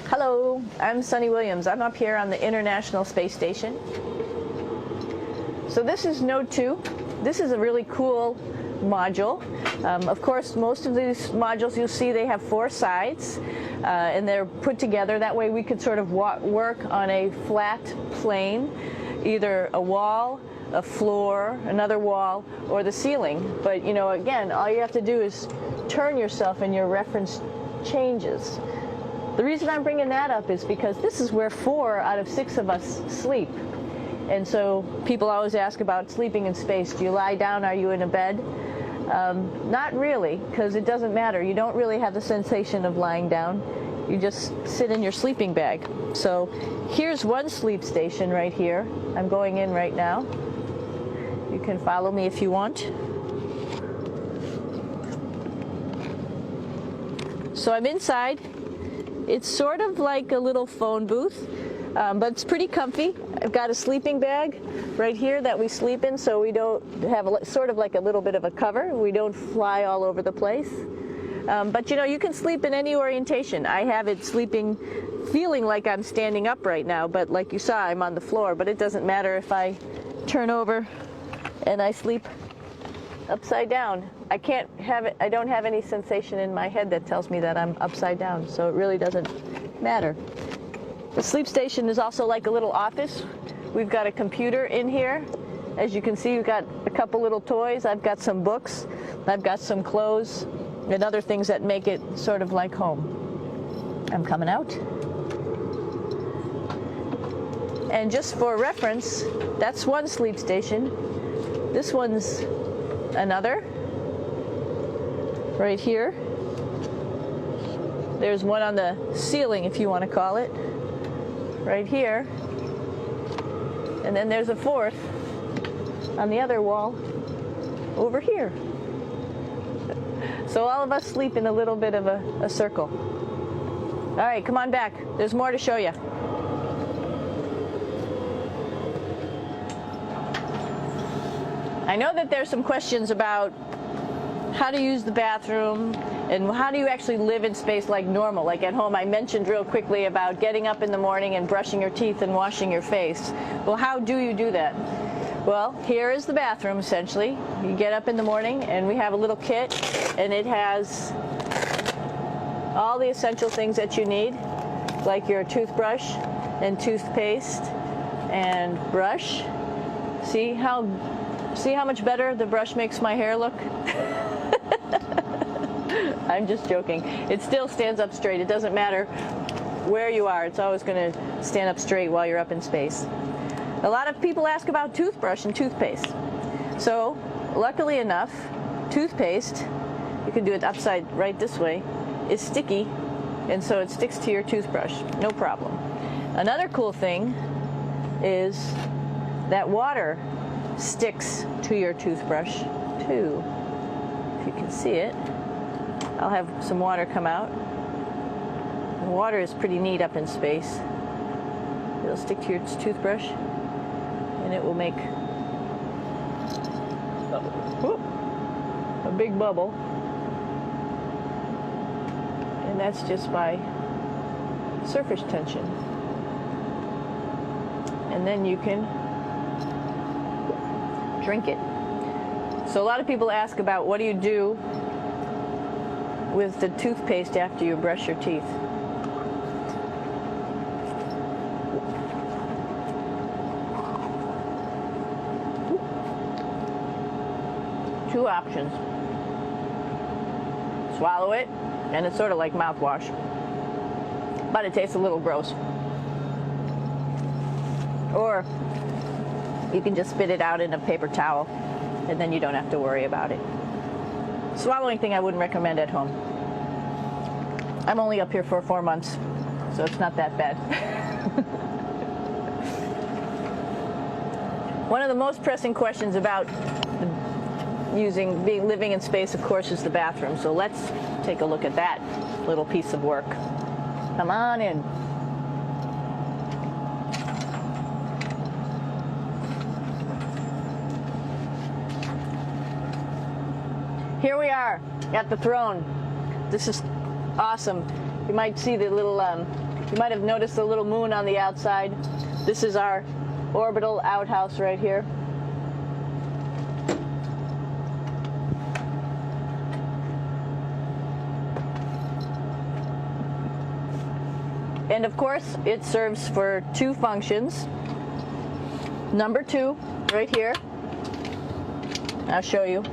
Hello, I'm Sunita Williams. I'm up here on the International Space Station. So this is Node 2. This is a really cool module. Of course, most of these modules you'll see they have 4 sides and they're put together. That way we could sort of work on a flat plane, either a wall, a floor, another wall, or the ceiling. But you know, again, all you have to do is turn yourself and your reference changes. The reason I'm bringing that up is because this is where 4 out of 6 of us sleep. And so people always ask about sleeping in space. Do you lie down? Are you in a bed? Not really, because it doesn't matter. You don't really have the sensation of lying down. You just sit in your sleeping bag. So here's one sleep station right here. I'm going in right now. You can follow me if you want. So I'm inside. It's sort of like a little phone booth, but it's pretty comfy. I've got a sleeping bag right here that we sleep in, so we don't have sort of like a little bit of a cover. We don't fly all over the place. But you know, you can sleep in any orientation. I have it feeling like I'm standing up right now, but like you saw, I'm on the floor. But it doesn't matter if I turn over and I sleep upside down. I don't have any sensation in my head that tells me that I'm upside down, so it really doesn't matter. The sleep station is also like a little office. We've got a computer in here. As you can see, we've got a couple little toys. I've got some books. I've got some clothes and other things that make it sort of like home. I'm coming out. And just for reference, that's one sleep station. This one's another. Right here. There's one on the ceiling, if you want to call it. Right here. And then there's a 4th on the other wall over here. So all of us sleep in a little bit of a circle. All right, come on back. There's more to show you. I know that there's some questions about how to use the bathroom and how do you actually live in space like normal, like at home. I mentioned real quickly about getting up in the morning and brushing your teeth and washing your face. Well, how do you do that? Well, here is the bathroom essentially. You get up in the morning and we have a little kit and it has all the essential things that you need, like your toothbrush and toothpaste and brush. See how much better the brush makes my hair look? I'm just joking. It still stands up straight. It doesn't matter where you are. It's always going to stand up straight while you're up in space. A lot of people ask about toothbrush and toothpaste. So, luckily enough, toothpaste, you can do it upside right this way, is sticky, and so it sticks to your toothbrush. No problem. Another cool thing is that water sticks to your toothbrush too. If you can see it, I'll have some water come out. The water is pretty neat up in space. It'll stick to your toothbrush and it will make a big bubble, and that's just by surface tension. And then you can drink it. So a lot of people ask about what do you do with the toothpaste after you brush your teeth. Two options. Swallow it, and it's sort of like mouthwash, but it tastes a little gross. Or you can just spit it out in a paper towel, and then you don't have to worry about it. Swallowing thing I wouldn't recommend at home. I'm only up here for 4 months, so it's not that bad. One of the most pressing questions about living in space, of course, is the bathroom. So let's take a look at that little piece of work. Come on in. Here we are at the throne. This is awesome. You might see the little You might have noticed a little moon on the outside. This is our orbital outhouse right here. And of course, it serves for two functions. Number 2, right here. I'll show you.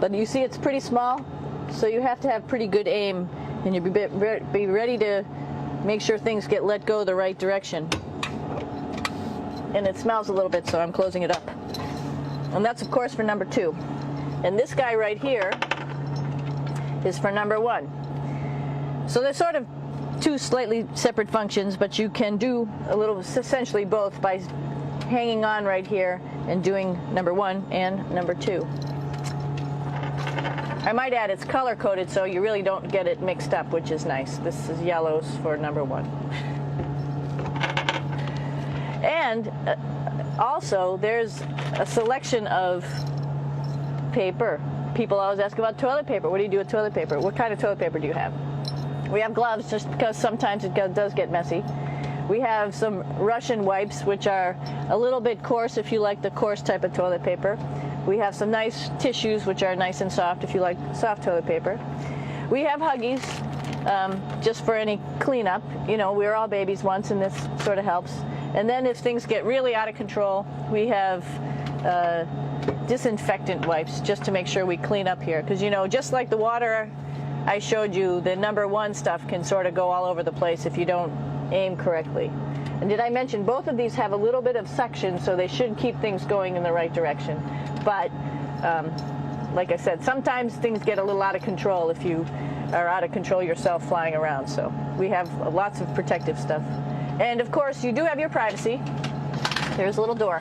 But you see it's pretty small, so you have to have pretty good aim, and you'll be ready to make sure things get let go the right direction. And it smells a little bit, so I'm closing it up. And that's, of course, for number 2. And this guy right here is for number 1. So they're sort of two slightly separate functions, but you can do a little, essentially both, by hanging on right here and doing number 1 and number 2. I might add it's color coded, so you really don't get it mixed up, which is nice. This is yellows for number 1. And also there's a selection of paper. People always ask about toilet paper. What do you do with toilet paper? What kind of toilet paper do you have? We have gloves, just because sometimes it does get messy. We have some Russian wipes, which are a little bit coarse if you like the coarse type of toilet paper. We have some nice tissues, which are nice and soft if you like soft toilet paper. We have Huggies, just for any cleanup. You know, we were all babies once, and this sort of helps. And then if things get really out of control, we have disinfectant wipes, just to make sure we clean up here. Because, you know, just like the water I showed you, the number 1 stuff can sort of go all over the place if you don't aim correctly. And did I mention both of these have a little bit of suction, so they should keep things going in the right direction. But like I said, sometimes things get a little out of control if you are out of control yourself flying around. So we have lots of protective stuff. And of course, you do have your privacy. There's a little door.